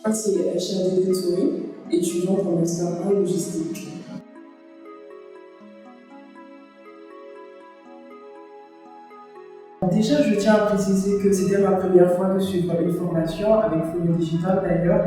C'est HRD Touré, étudiante en master 1 logistique. Déjà, je tiens à préciser que c'était ma première fois de suivre une formation avec Folio Digital d'ailleurs.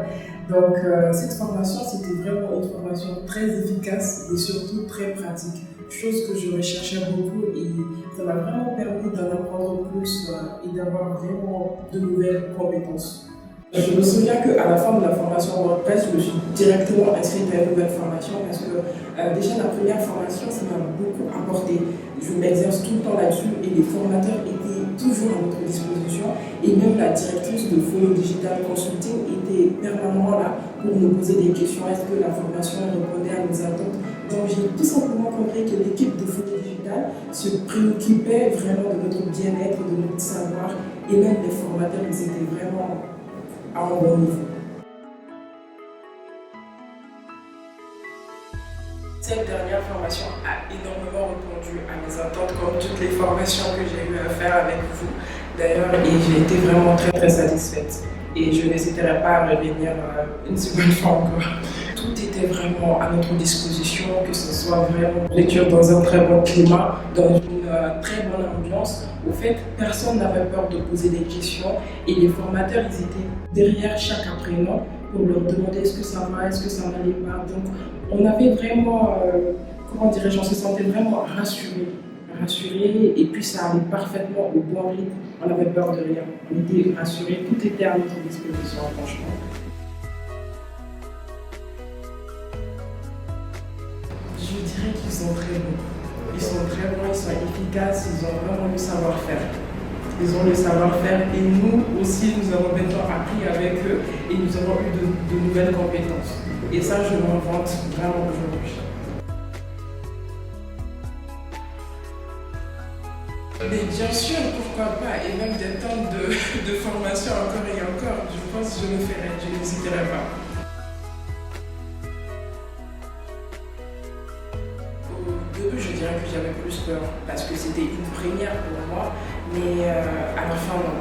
Donc, cette formation, c'était vraiment une formation très efficace et surtout très pratique. Chose que je recherchais beaucoup et ça m'a vraiment permis d'en apprendre plus et d'avoir vraiment de nouvelles compétences. Je me souviens qu'à la fin de la formation WordPress, je me suis directement inscrite à une nouvelle formation parce que déjà la première formation, ça m'a beaucoup apporté. Je m'exerce tout le temps là-dessus et les formateurs étaient toujours à notre disposition et même la directrice de Folio Digital Consulting était permanemment là pour nous poser des questions. Est-ce que la formation répondait à nos attentes? Donc j'ai tout simplement compris que l'équipe de Folio Digital se préoccupait vraiment de notre bien-être, de notre savoir et même les formateurs, ils étaient vraiment à un bon niveau. Cette dernière formation a énormément répondu à mes attentes, comme toutes les formations que j'ai eu à faire avec vous d'ailleurs, et j'ai été vraiment très satisfaite. Et je n'hésiterai pas à revenir une seconde fois encore. Tout était vraiment à notre disposition, que ce soit vraiment lecture dans un très bon climat, dans une très bonne ambiance. Au fait, personne n'avait peur de poser des questions et les formateurs, ils étaient derrière chaque apprenant pour leur demander est-ce que ça va, est-ce que ça n'allait pas. Donc, on avait vraiment, comment dirais-je, on se sentait vraiment rassuré et puis ça allait parfaitement au bon rythme. On n'avait peur de rien, on était rassurés, tout était à notre disposition, franchement. Je dirais qu'ils sont très bons. Ils sont très bons, ils sont efficaces, ils ont vraiment le savoir-faire. Ils ont le savoir-faire et nous aussi, nous avons maintenant appris avec eux et nous avons eu de nouvelles compétences. Et ça, je m'en vante vraiment aujourd'hui. Mais bien sûr, pourquoi pas, et même des temps de formation encore et encore, je pense que je le ferai, je n'hésiterai pas. Au début, je dirais que j'avais plus peur parce que c'était une première pour moi, mais à la fin, non.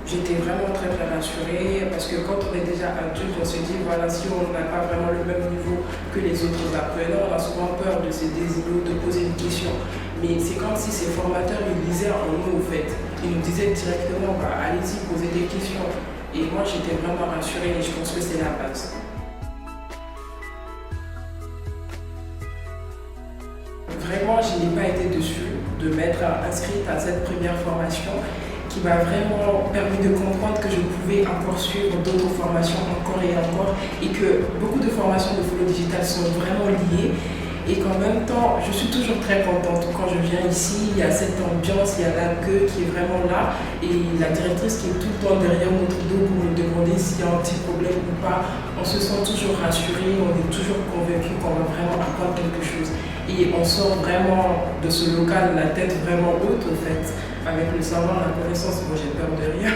J'étais vraiment très rassurée parce que quand on est déjà adulte, on se dit voilà, si on n'a pas vraiment le même niveau que les autres apprenants, on a souvent peur de se désigner, de poser une question. Mais c'est comme si ces formateurs, ils lisaient en nous, au fait. Ils nous disaient directement, bah, allez-y, posez des questions. Et moi, j'étais vraiment rassurée et je pense que c'est la base. Vraiment, je n'ai pas été dessus de m'être inscrite à cette première formation qui m'a vraiment permis de comprendre que je pouvais encore suivre d'autres formations encore et que beaucoup de formations de Folio Digital sont vraiment liées et qu'en même temps, je suis toujours très contente quand je viens ici, il y a cette ambiance, il y a l'accueil qui est vraiment là et la directrice qui est tout le temps derrière notre dos pour nous demander s'il y a un petit problème ou pas. On se sent toujours rassuré, on est toujours convaincu qu'on va vraiment apprendre quelque chose. Et on sort vraiment de ce local la tête vraiment haute, au fait, avec le savoir, la connaissance. Moi, j'ai peur de rien.